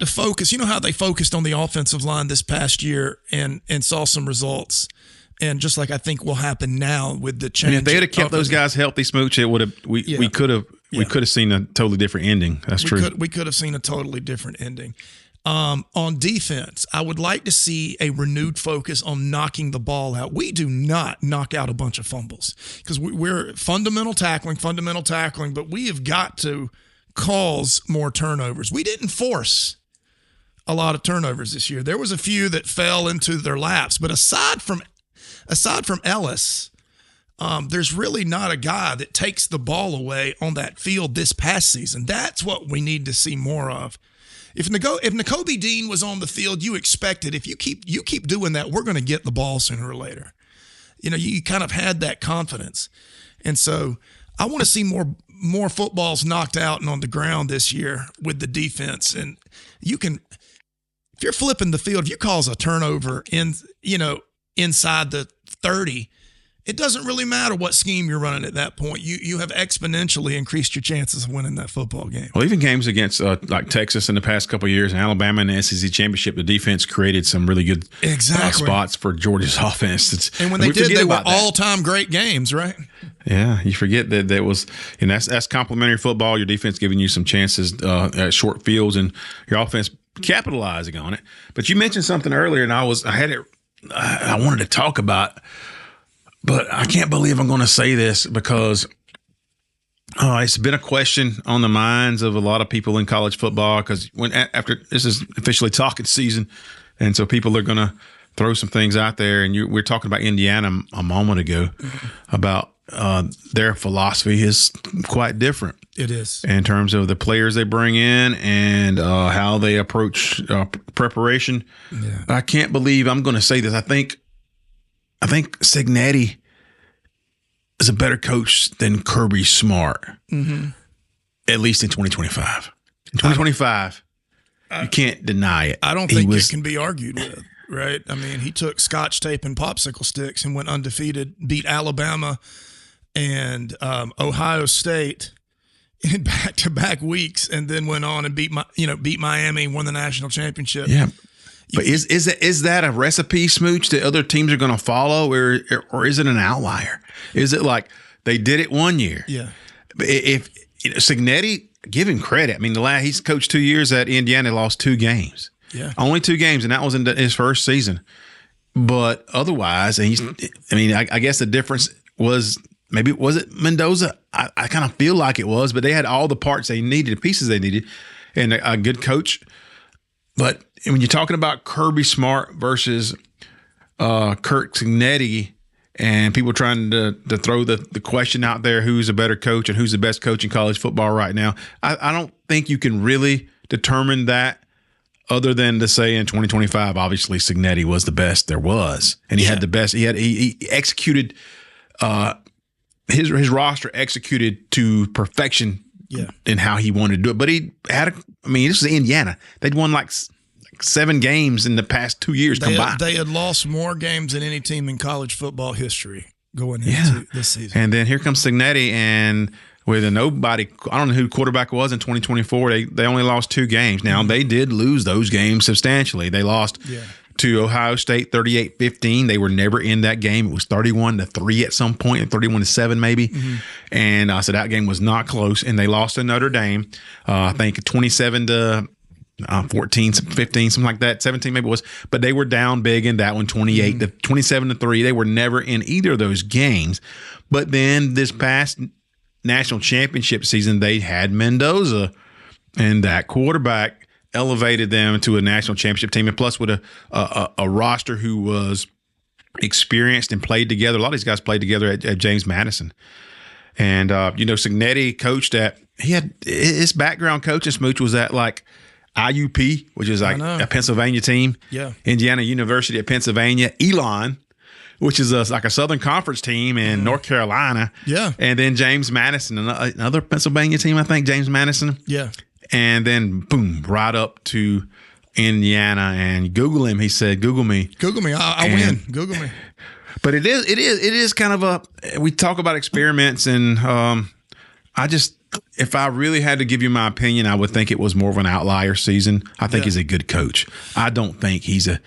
focus. You know how they focused on the offensive line this past year and saw some results. And just like I think will happen now with the change. If they had kept those guys healthy, Smooch, it would have. We could have seen a totally different ending. That's true. We could have seen a totally different ending. On defense, I would like to see a renewed focus on knocking the ball out. We do not knock out a bunch of fumbles because we're fundamental tackling, but we have got to cause more turnovers. We didn't force a lot of turnovers this year. There was a few that fell into their laps, but aside from Ellis, there's really not a guy that takes the ball away on that field this past season. That's what we need to see more of. If Nakobe Dean was on the field, you expected if you keep doing that, we're going to get the ball sooner or later. You know, you kind of had that confidence, and so I want to see more footballs knocked out and on the ground this year with the defense. And you can, if you're flipping the field, if you cause a turnover inside the 30, it doesn't really matter what scheme you're running at that point. You have exponentially increased your chances of winning that football game. Well, even games against like Texas in the past couple of years and Alabama in the SEC championship, the defense created some really good spots for Georgia's offense. And when they did, they were all-time great games, right? Yeah, you forget that was, and that's complimentary football. Your defense giving you some chances at short fields, and your offense capitalizing on it. But you mentioned something earlier, and I wanted to talk about. But I can't believe I'm going to say this because It's been a question on the minds of a lot of people in college football because after this is officially talking season, and so people are going to throw some things out there. And we're talking about Indiana a moment ago about their philosophy is quite different. It is in terms of the players they bring in and how they approach preparation. Yeah. I can't believe I'm going to say this. I think Cignetti is a better coach than Kirby Smart, at least in 2025. In 2025, you can't deny it. I don't think it can be argued with, right? I mean, he took Scotch tape and popsicle sticks and went undefeated, beat Alabama and Ohio State in back-to-back weeks, and then went on and beat Miami, won the national championship. Yeah. But is that a recipe, Smooch, that other teams are going to follow, or is it an outlier? Is it like they did it one year? Yeah. If Cignetti, give him credit. I mean, he's coached 2 years at Indiana, lost 2 games. Yeah. Only 2 games, and that was in his first season. But otherwise, I guess the difference was was it Mendoza? I kind of feel like it was, but they had all the parts they needed, the pieces they needed, and a good coach. But when you're talking about Kirby Smart versus Curt Cignetti, and people trying to throw the question out there, who's a better coach and who's the best coach in college football right now, I don't think you can really determine that other than to say in 2025, obviously Cignetti was the best there was. And he had the best. He executed his roster executed to perfection in how he wanted to do it. But he had this is Indiana. They'd won like 7 games in the past 2 years combined. They had lost more games than any team in college football history going into this season. And then here comes Cignetti, and with a nobody, I don't know who the quarterback was in 2024. They only lost 2 games. Now, they did lose those games substantially. They lost to Ohio State 38-15. They were never in that game. It was 31-3 at some point, and 31-7 maybe. And so that game was not close. And they lost to Notre Dame, I think 27-14, 15, something like that. 17 maybe it was. But they were down big in that one, 27-3. They were never in either of those games. But then this past national championship season, they had Mendoza, and that quarterback elevated them to a national championship team, and plus with a roster who was experienced and played together. A lot of these guys played together at James Madison. And, Cignetti coached he had his background coaching, Smooch, was at like IUP, which is like a Pennsylvania team. Yeah. Indiana University of Pennsylvania. Elon, which is like a Southern Conference team in North Carolina. Yeah. And then James Madison, another Pennsylvania team, I think, James Madison. Yeah. And then, boom, right up to Indiana. And Google him. He said, Google me. Google me. I win. Google me. But it is kind of we talk about experiments, and if I really had to give you my opinion, I would think it was more of an outlier season. I think he's a good coach. I don't think he's a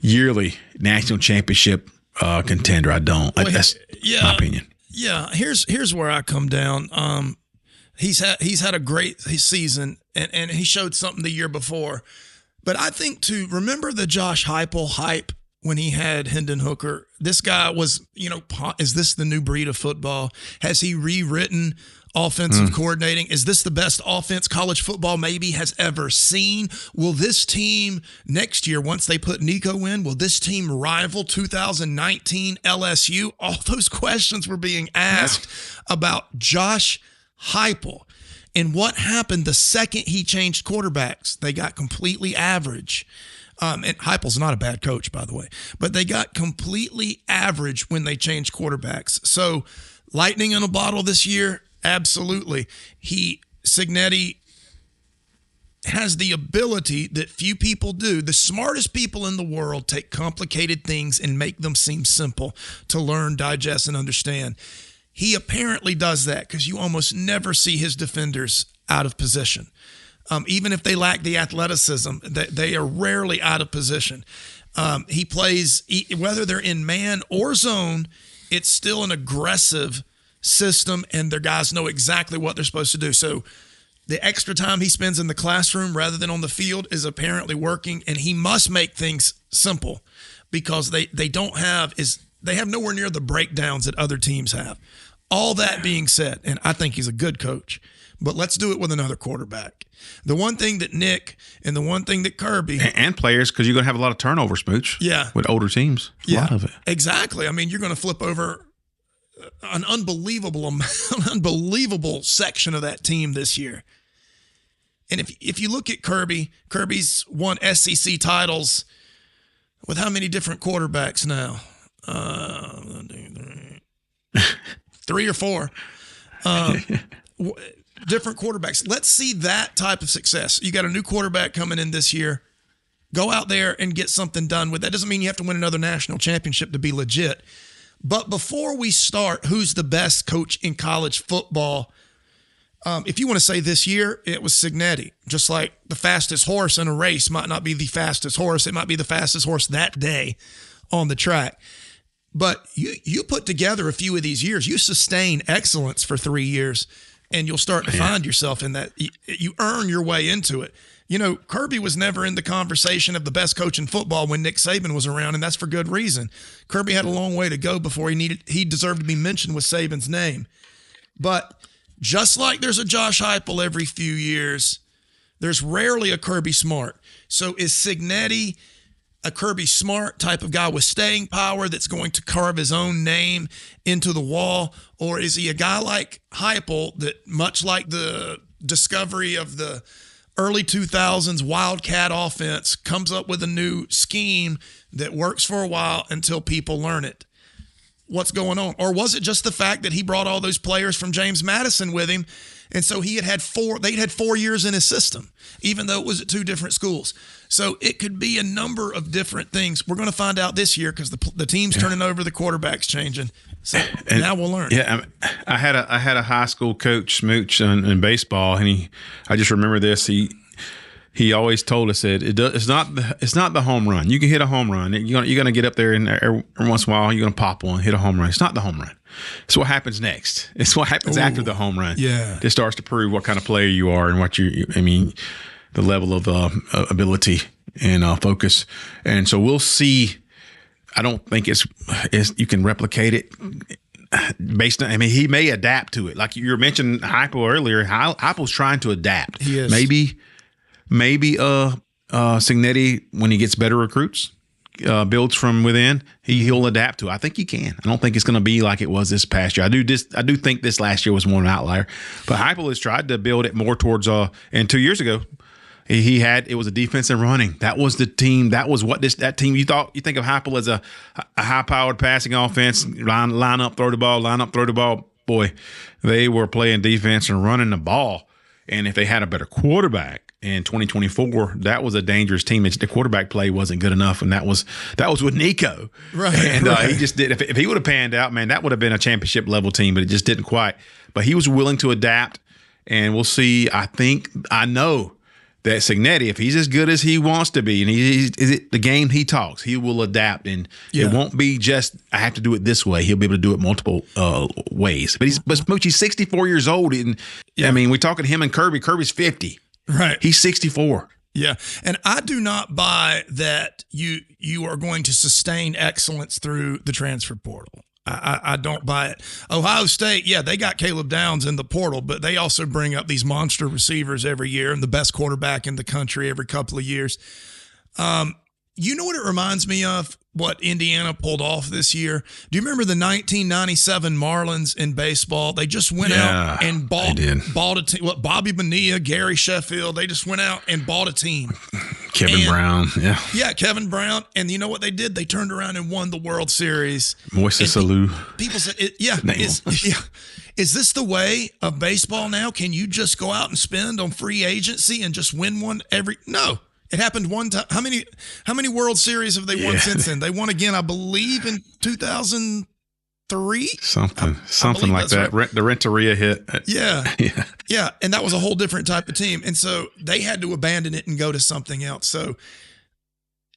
yearly national championship contender. I don't. That's my opinion. Yeah. Here's where I come down. He's had a great season, and he showed something the year before. But I think remember the Josh Heupel hype when he had Hendon Hooker? This guy was, is this the new breed of football? Has he rewritten offensive coordinating? Is this the best offense college football maybe has ever seen? Will this team next year, once they put Nico in, will this team rival 2019 LSU? All those questions were being asked about Josh Heupel. And what happened the second he changed quarterbacks? They got completely average. And Heupel's not a bad coach, by the way, but they got completely average when they changed quarterbacks. So lightning in a bottle this year, absolutely. Cignetti has the ability that few people do. The smartest people in the world take complicated things and make them seem simple to learn, digest, and understand. He apparently does that because you almost never see his defenders out of position. Even if they lack the athleticism, they are rarely out of position. He plays, whether they're in man or zone, it's still an aggressive system, and their guys know exactly what they're supposed to do. So the extra time he spends in the classroom rather than on the field is apparently working, and he must make things simple because they have nowhere near the breakdowns that other teams have. All that being said, and I think he's a good coach, but let's do it with another quarterback. The one thing that Nick and the one thing that Kirby and players, because you're going to have a lot of turnover, Smooch. Yeah, with older teams, a lot of it. Exactly. I mean, you're going to flip over an unbelievable section of that team this year. And if you look at Kirby's won SEC titles with how many different quarterbacks now? 3 or 4. Different quarterbacks. Let's see that type of success. You got a new quarterback coming in this year. Go out there and get something done with that. Doesn't mean you have to win another national championship to be legit. But before we start, who's the best coach in college football? If you want to say this year, it was Cignetti. Just like the fastest horse in a race might not be the fastest horse. It might be the fastest horse that day on the track. But you put together a few of these years. You sustain excellence for 3 years, and you'll start to find yourself in that. You earn your way into it. You know, Kirby was never in the conversation of the best coach in football when Nick Saban was around, and that's for good reason. Kirby had a long way to go before he deserved to be mentioned with Saban's name. But just like there's a Josh Heupel every few years, there's rarely a Kirby Smart. So is Cignetti a Kirby Smart type of guy with staying power that's going to carve his own name into the wall? Or is he a guy like Heupel that, much like the discovery of the early 2000s Wildcat offense, comes up with a new scheme that works for a while until people learn it? What's going on? Or was it just the fact that he brought all those players from James Madison with him, and so they'd had 4 years in his system, even though it was at 2 different schools? So it could be a number of different things. We're going to find out this year because the team's turning over, the quarterback's changing. So now we'll learn. Yeah, I had a high school coach, Smooch, in baseball, and I just remember this. He always told us that it's not the home run. You can hit a home run. You're gonna get up there, and every once in a while you're gonna pop one, hit a home run. It's not the home run. It's what happens next. It's what happens after the home run. Yeah, it starts to prove what kind of player you are and what the level of ability and focus. And so we'll see. I don't think it's you can replicate it. Based on, he may adapt to it. Like you mentioned Heupel earlier. Heupel's trying to adapt. He is. Maybe Cignetti, when he gets better recruits, builds from within, he'll adapt to it. I think he can. I don't think it's going to be like it was this past year. I do think this last year was more an outlier. But Heupel has tried to build it more towards and 2 years ago, it was a defense and running. That was the team. That was what that team. You think of Heupel as a high-powered passing offense, line up, throw the ball. Boy, they were playing defense and running the ball. And if they had a better quarterback in 2024, that was a dangerous team. The quarterback play wasn't good enough, and that was with Nico. Right. And he just did. If he would have panned out, man, that would have been a championship level team, but it just didn't quite. But he was willing to adapt, and we'll see. I know that Cignetti, if he's as good as he wants to be, and is it the game he talks, he will adapt, and it won't be just I have to do it this way. He'll be able to do it multiple ways. But Smoochie's 64 years old, and we're talking him and Kirby. Kirby's 50. Right. He's 64. Yeah. And I do not buy that you are going to sustain excellence through the transfer portal. I don't buy it. Ohio State, they got Caleb Downs in the portal, but they also bring up these monster receivers every year and the best quarterback in the country every couple of years. You know what it reminds me of? What Indiana pulled off this year? Do you remember the 1997 Marlins in baseball? They just went out and bought a team. What, Bobby Bonilla, Gary Sheffield, they just went out and bought a team. Kevin Brown, Yeah, Kevin Brown. And you know what they did? They turned around and won the World Series. Moises Alou. People said, is this the way of baseball now? Can you just go out and spend on free agency and just win one No. It happened one time. How many World Series have they won since then? They won again, I believe, in 2003. Something like that. Right. The Renteria hit. Yeah. And that was a whole different type of team. And so they had to abandon it and go to something else. So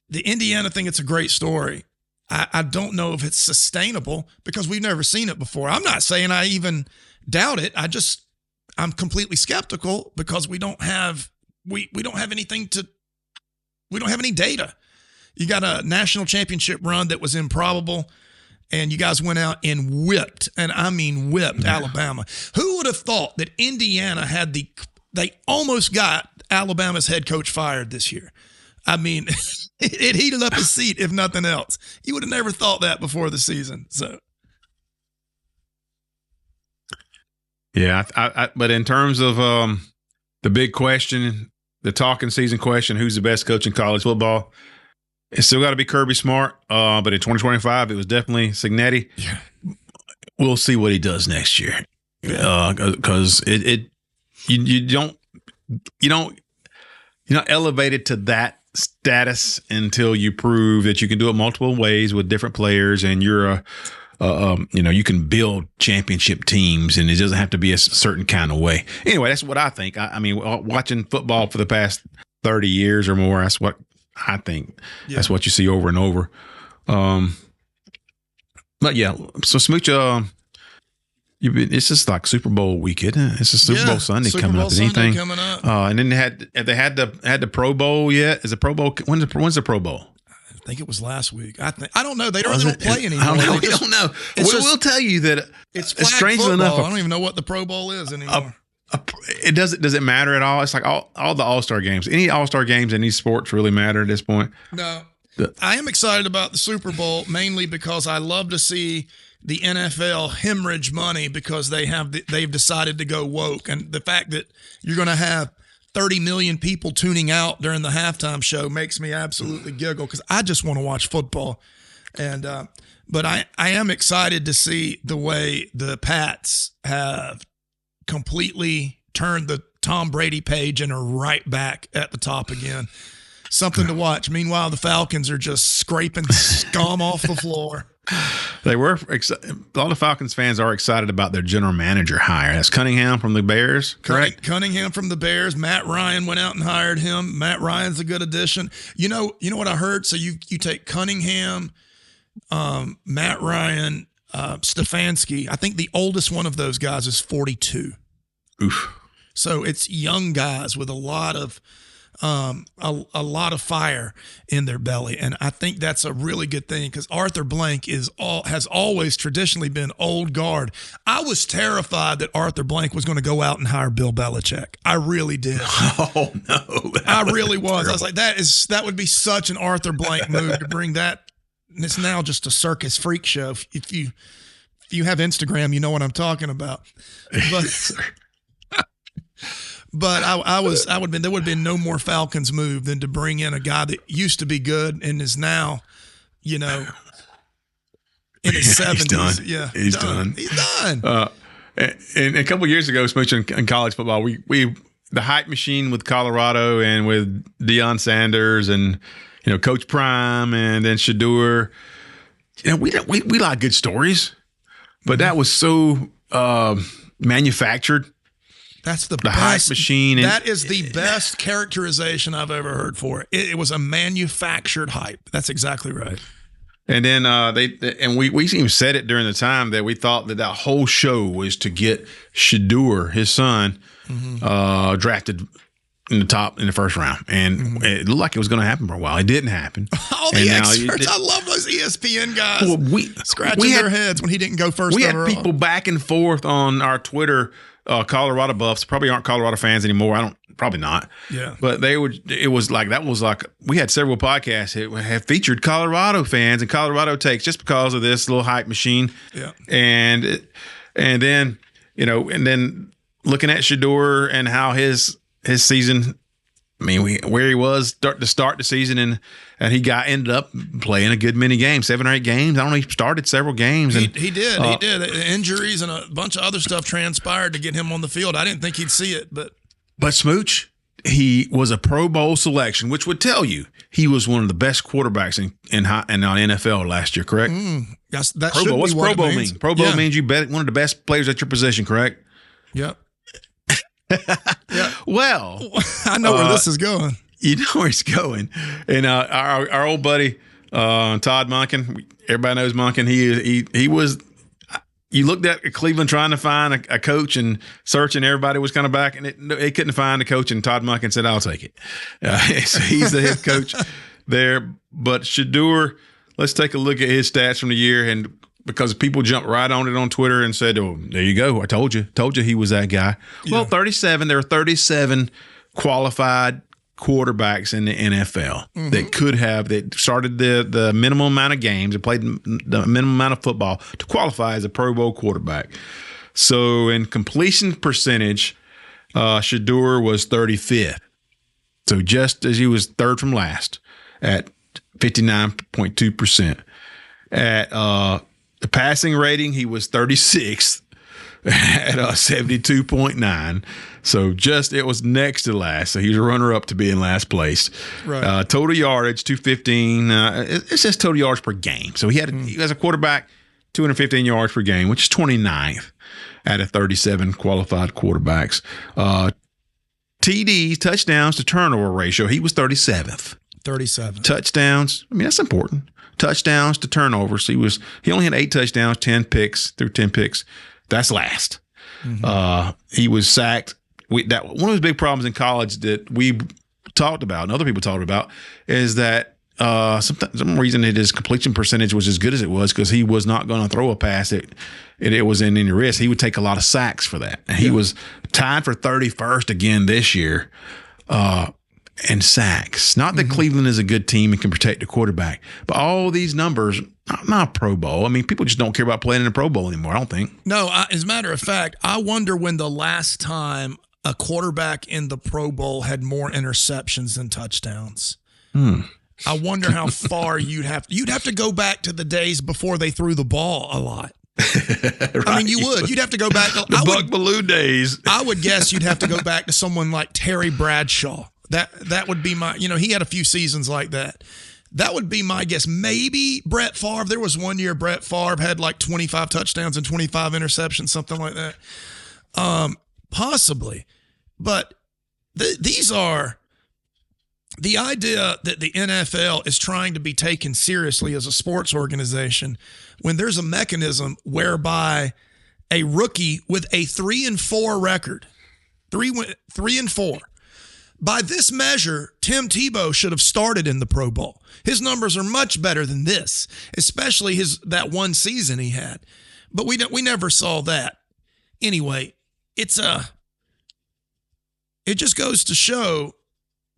the Indiana thing, it's a great story. I don't know if it's sustainable because we've never seen it before. I'm not saying I even doubt it. I'm completely skeptical because we don't have anything to. We don't have any data. You got a national championship run that was improbable, and you guys went out and whipped, and I mean whipped, Alabama. Who would have thought that Indiana they almost got Alabama's head coach fired this year? I mean, it heated up his seat, if nothing else. You would have never thought that before the season. So, yeah, but in terms of the big question, the talking season question, who's the best coach in college football? It's still got to be Kirby Smart, but in 2025, it was definitely Cignetti. Yeah. We'll see what he does next year, because you're not elevated to that status until you prove that you can do it multiple ways with different players, and you're you can build championship teams, and it doesn't have to be a certain kind of way. Anyway, that's what I think. I mean, watching football for the past 30 years or more, that's what I think. Yeah. That's what you see over and over. But yeah, so Smooch, it's just like Super Bowl week, isn't it? It's a Super Bowl Sunday coming up. Is anything coming up? And then they had the Pro Bowl yet? Is the Pro Bowl? When's the Pro Bowl? I think it was last week. I don't know. They don't play anymore. I don't know. We don't know. We'll tell you that it's strangely enough. I don't even know what the Pro Bowl is anymore. Does it matter at all? It's like all the All-Star games. Any All-Star games in these sports really matter at this point? No. I am excited about the Super Bowl mainly because I love to see the NFL hemorrhage money because they've decided to go woke, and the fact that you're going to have 30 million people tuning out during the halftime show makes me absolutely giggle because I just want to watch football. And but I am excited to see the way the Pats have completely turned the Tom Brady page and are right back at the top again. Something to watch. Meanwhile, the Falcons are just scraping scum off the floor. They were a lot of Falcons fans are excited about their general manager hire. That's Cunningham from the Bears, correct? Cunningham from the Bears. Matt Ryan went out and hired him. Matt Ryan's a good addition. You know what I heard? So you take Cunningham, Matt Ryan, Stefanski. I think the oldest one of those guys is 42. Oof. So it's young guys with a lot of fire in their belly, and I think that's a really good thing because Arthur Blank has always traditionally been old guard. I was terrified that Arthur Blank was going to go out and hire Bill Belichick. I really did. Oh no, I really was. I was like, that would be such an Arthur Blank move to bring that. And it's now just a circus freak show. If you have Instagram, you know what I'm talking about. But there would have been no more Falcons move than to bring in a guy that used to be good and is now, in his 70s. He's done. Yeah, he's done. He's done. And a couple of years ago, especially in college football, we the hype machine with Colorado and with Deion Sanders and Coach Prime and then Shedeur. We like good stories, but that was so manufactured. That's the best hype machine. That is the best characterization I've ever heard for it. It was a manufactured hype. That's exactly right. And then we even said it during the time that we thought that whole show was to get Shedeur, his son, drafted in the first round, and it looked like it was going to happen for a while. It didn't happen. All the experts, I love those ESPN guys. Well, scratching their heads when he didn't go first. We had people back and forth on our Twitter. Colorado buffs probably aren't Colorado fans anymore. Probably not. Yeah. But we had several podcasts that have featured Colorado fans and Colorado takes just because of this little hype machine. Yeah. And then looking at Shedeur and how his season, where he was to start the season and he ended up playing a good many games, 7 or 8 games. I don't know. He started several games. And he did. Injuries and a bunch of other stuff transpired to get him on the field. I didn't think he'd see it, but Smooch, he was a Pro Bowl selection, which would tell you he was one of the best quarterbacks in NFL last year. Correct? Yes. Pro Bowl. What's Pro Bowl mean? Pro Bowl means you bet one of the best players at your position. Correct? Yep. Yeah. Well, I know where this is going. You know where it's going. And our old buddy Todd Monken, everybody knows Monken. He was. You looked at Cleveland trying to find a coach and searching. Everybody was kind of back, and they couldn't find a coach. And Todd Monken said, "I'll take it." So he's the head coach there. But Shedeur, let's take a look at his stats from the year. And because people jumped right on it on Twitter and said, "Oh, there you go. I told you he was that guy." Yeah. Well, 37. There are 37 qualified quarterbacks in the NFL that started the minimum amount of games and played the minimum amount of football to qualify as a Pro Bowl quarterback. So in completion percentage, Shedeur was 35th. So just as he was third from last at 59.2%. At the passing rating, he was 36th at 72.9. So it was next to last. So he was a runner-up to be in last place. Right. Total yardage, 215. It says total yards per game. So he has a quarterback, 215 yards per game, which is 29th out of 37 qualified quarterbacks. TDs, touchdowns to turnover ratio, he was 37th. 37. Touchdowns, I mean, that's important. Touchdowns to turnovers. He only had 8 touchdowns, 10 picks. That's last. He was sacked. One of his big problems in college that we talked about and other people talked about is that some reason his completion percentage was as good as it was because he was not going to throw a pass. It was in any risk. He would take a lot of sacks for that. And he was tied for 31st again this year. And sacks. Not that Cleveland is a good team and can protect the quarterback, but all these numbers, not Pro Bowl. I mean, people just don't care about playing in a Pro Bowl anymore, I don't think. No, as a matter of fact, I wonder when the last time a quarterback in the Pro Bowl had more interceptions than touchdowns. I wonder how far you'd have to go back to the days before they threw the ball a lot. Right. I mean, you would. You'd have to go back to the Buck Belue days. I would guess you'd have to go back to someone like Terry Bradshaw. That would be my, he had a few seasons like that. That would be my guess. Maybe Brett Favre. There was one year Brett Favre had like 25 touchdowns and 25 interceptions, something like that. Possibly. But these are the idea that the NFL is trying to be taken seriously as a sports organization when there's a mechanism whereby a rookie with a 3-4 record, 3-4, by this measure, Tim Tebow should have started in the Pro Bowl. His numbers are much better than this, especially that one season he had. But we never saw that. Anyway, it just goes to show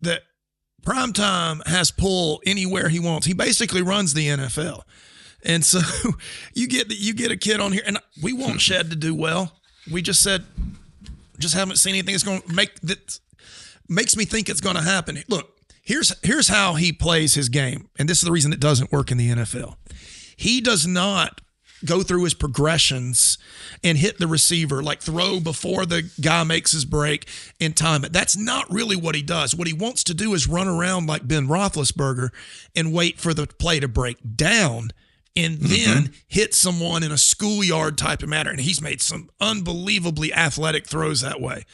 that Primetime has pull anywhere he wants. He basically runs the NFL. And so you get a kid on here, and we want Shed to do well. We just haven't seen anything that's going to make that. Makes me think it's going to happen. Look, here's how he plays his game, and this is the reason it doesn't work in the NFL. He does not go through his progressions and hit the receiver, like throw before the guy makes his break and time it. That's not really what he does. What he wants to do is run around like Ben Roethlisberger and wait for the play to break down and then hit someone in a schoolyard type of manner. And he's made some unbelievably athletic throws that way.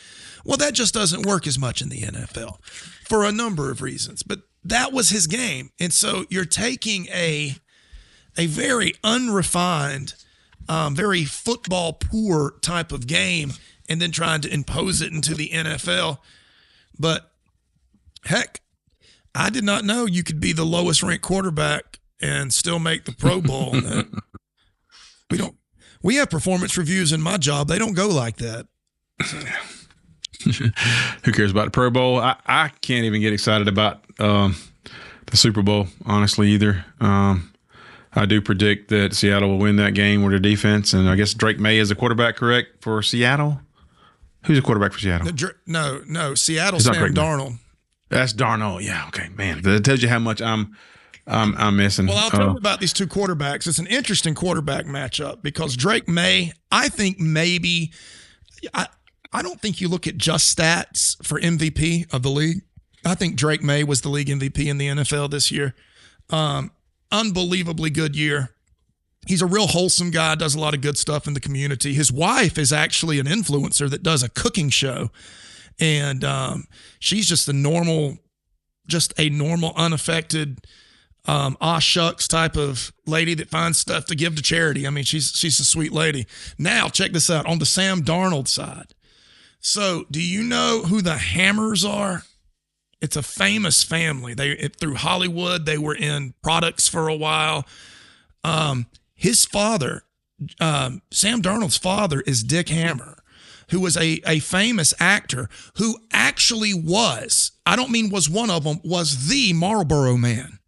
Well, that just doesn't work as much in the NFL for a number of reasons. But that was his game. And so you're taking a very unrefined, very football poor type of game and then trying to impose it into the NFL. But heck, I did not know you could be the lowest ranked quarterback and still make the Pro Bowl. We have performance reviews in my job. They don't go like that. So. Who cares about the Pro Bowl? I can't even get excited about the Super Bowl, honestly, either. I do predict that Seattle will win that game with their defense, and I guess Drake May is the quarterback, correct, for Seattle? Who's the quarterback for Seattle? No. Seattle's Sam Darnold. That's Darnold. Yeah, okay, man. That tells you how much I'm missing. Well, I'll tell you about these two quarterbacks. It's an interesting quarterback matchup because Drake May, I think maybe I don't think you look at just stats for MVP of the league. I think Drake May was the league MVP in the NFL this year. Unbelievably good year. He's a real wholesome guy, does a lot of good stuff in the community. His wife is actually an influencer that does a cooking show. And she's just a normal, unaffected, shucks type of lady that finds stuff to give to charity. I mean, she's a sweet lady. Now, check this out. On the Sam Darnold side. So, do you know who the Hammers are? It's a famous family. Through Hollywood, they were in products for a while. his father, Sam Darnold's father, is Dick Hammer, who was a famous actor who actually was, I don't mean was one of them, was the Marlboro Man.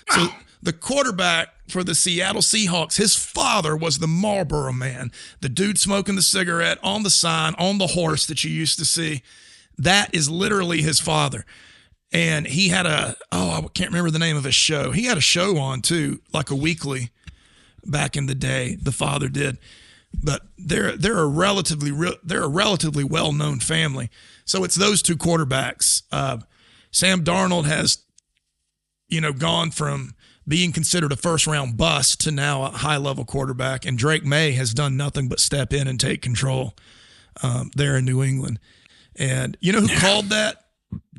So the quarterback for the Seattle Seahawks, his father was the Marlboro Man, the dude smoking the cigarette on the sign, on the horse that you used to see. That is literally his father. And he had I can't remember the name of his show. He had a show on too, like a weekly back in the day, the father did. But they're a relatively well-known family. So it's those two quarterbacks. Sam Darnold has, gone from being considered a first-round bust to now a high-level quarterback, and Drake May has done nothing but step in and take control there in New England. And you know who called that?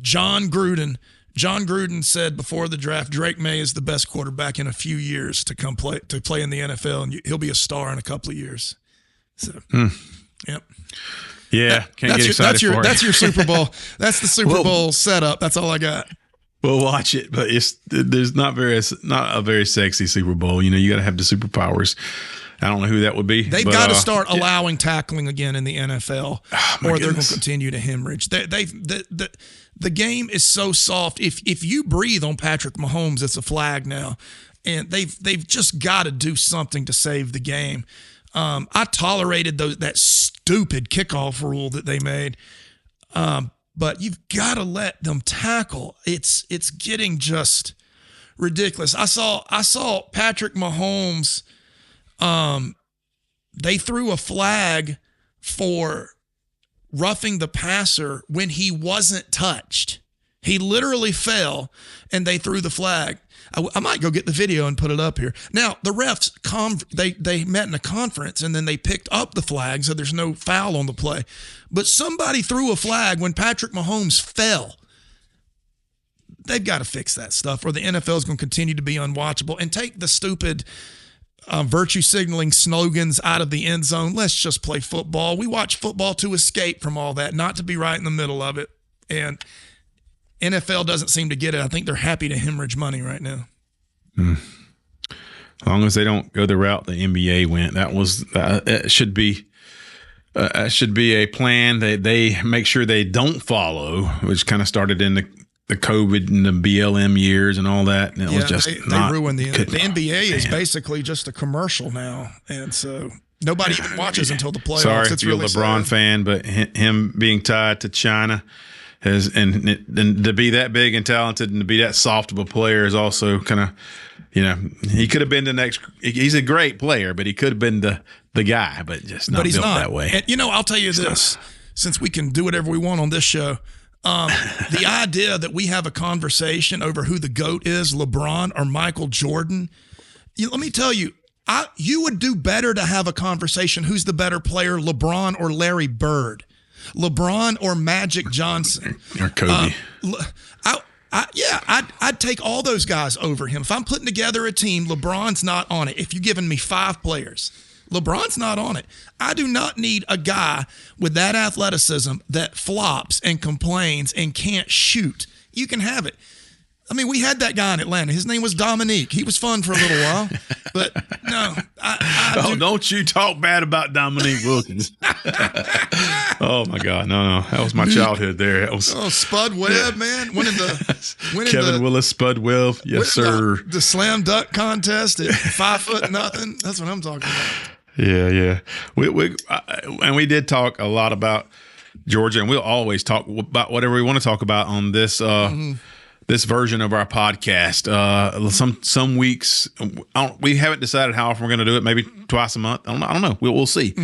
John Gruden. John Gruden said before the draft, Drake May is the best quarterback in a few years to play in the NFL, and he'll be a star in a couple of years. So, yep. Yeah, can't get excited for it. That's your Super Bowl. That's the Super Bowl setup. That's all I got. We'll watch it, but there's not a very sexy Super Bowl. You got to have the superpowers. I don't know who that would be. They've got to start allowing tackling again in the NFL, or they're going to continue to hemorrhage. The game is so soft. If you breathe on Patrick Mahomes, it's a flag now, and they've just got to do something to save the game. I tolerated that stupid kickoff rule that they made, but you've got to let them tackle. It's getting just ridiculous. I saw Patrick Mahomes. They threw a flag for roughing the passer when he wasn't touched. He literally fell, and they threw the flag. I might go get the video and put it up here. Now, the refs, they met in a conference, and then they picked up the flag, so there's no foul on the play. But somebody threw a flag when Patrick Mahomes fell. They've got to fix that stuff, or the NFL is going to continue to be unwatchable. And take the stupid virtue signaling slogans out of the end zone. Let's just play football. We watch football to escape from all that, not to be right in the middle of it. And NFL doesn't seem to get it. I think they're happy to hemorrhage money right now. As long as they don't go the route the NBA went, it should be a plan that they make sure they don't follow, which kind of started in the COVID and the BLM years and all that. And it was just they ruined the NBA is basically just a commercial now. And so nobody even watches until the playoffs. Sorry it's if you're really a LeBron fan, but him being tied to China and to be that big and talented and to be that soft of a player is also kind of, he could have been the next. He's a great player, but he could have been the guy, but just not built that way. And, I'll tell you this, since we can do whatever we want on this show, the idea that we have a conversation over who the GOAT is, LeBron or Michael Jordan, let me tell you, you would do better to have a conversation who's the better player, LeBron or Larry Bird, LeBron or Magic Johnson. Or Kobe. I'd take all those guys over him. If I'm putting together a team, LeBron's not on it. If you're giving me 5 players, LeBron's not on it. I do not need a guy with that athleticism that flops and complains and can't shoot. You can have it. I mean, we had that guy in Atlanta. His name was Dominique. He was fun for a little while, but no. Don't you talk bad about Dominique Wilkins. Oh my God. No. That was my childhood there. That was Spud Webb, man. Kevin Willis, Spud Webb. Yes, sir. The slam dunk contest at 5'0". That's what I'm talking about. Yeah. We did talk a lot about Georgia, and we'll always talk about whatever we want to talk about on this this version of our podcast. Some weeks we haven't decided how often we're going to do it. Maybe twice a month. I don't know. We'll see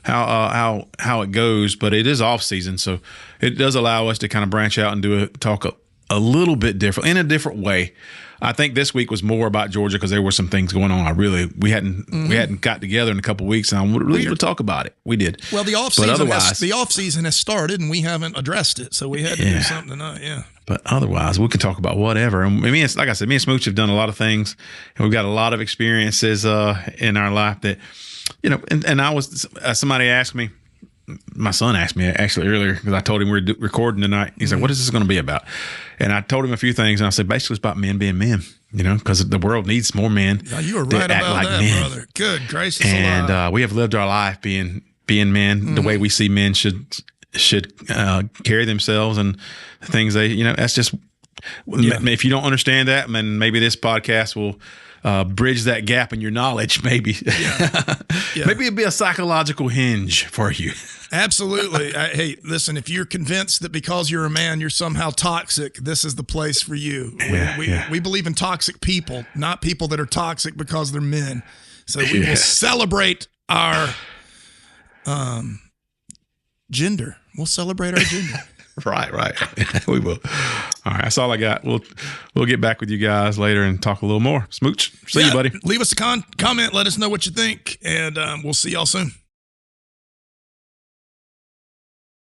how it goes. But it is off season, so it does allow us to kind of branch out and talk a little bit different in a different way. I think this week was more about Georgia because there were some things going on. We hadn't got together in a couple of weeks, and I really would talk about it. We did. Well, the off season has started, and we haven't addressed it, so we had to do something tonight. Yeah. But otherwise, we can talk about whatever. And like I said, me and Smooch have done a lot of things, and we've got a lot of experiences in our life that, and I was somebody asked me my son asked me actually earlier because I told him we were recording tonight. He's like, "What is this going to be about?" And I told him a few things, and I said, basically, it's about men being men. Because the world needs more men. Yeah, you were right about that, men. Brother. Good gracious. And we have lived our life being men the way we see men should carry themselves and things they. That's just. Yeah. If you don't understand that, then maybe this podcast will bridge that gap in your knowledge. Maybe, maybe it'd be a psychological hinge for you. Absolutely. Hey, listen, if you're convinced that because you're a man, you're somehow toxic, this is the place for you. We believe in toxic people, not people that are toxic because they're men. So we will celebrate our gender. We'll celebrate our gender. Right. We will. All right. That's all I got. We'll get back with you guys later and talk a little more. Smooch. See you, buddy. Leave us a comment. Let us know what you think, and we'll see y'all soon.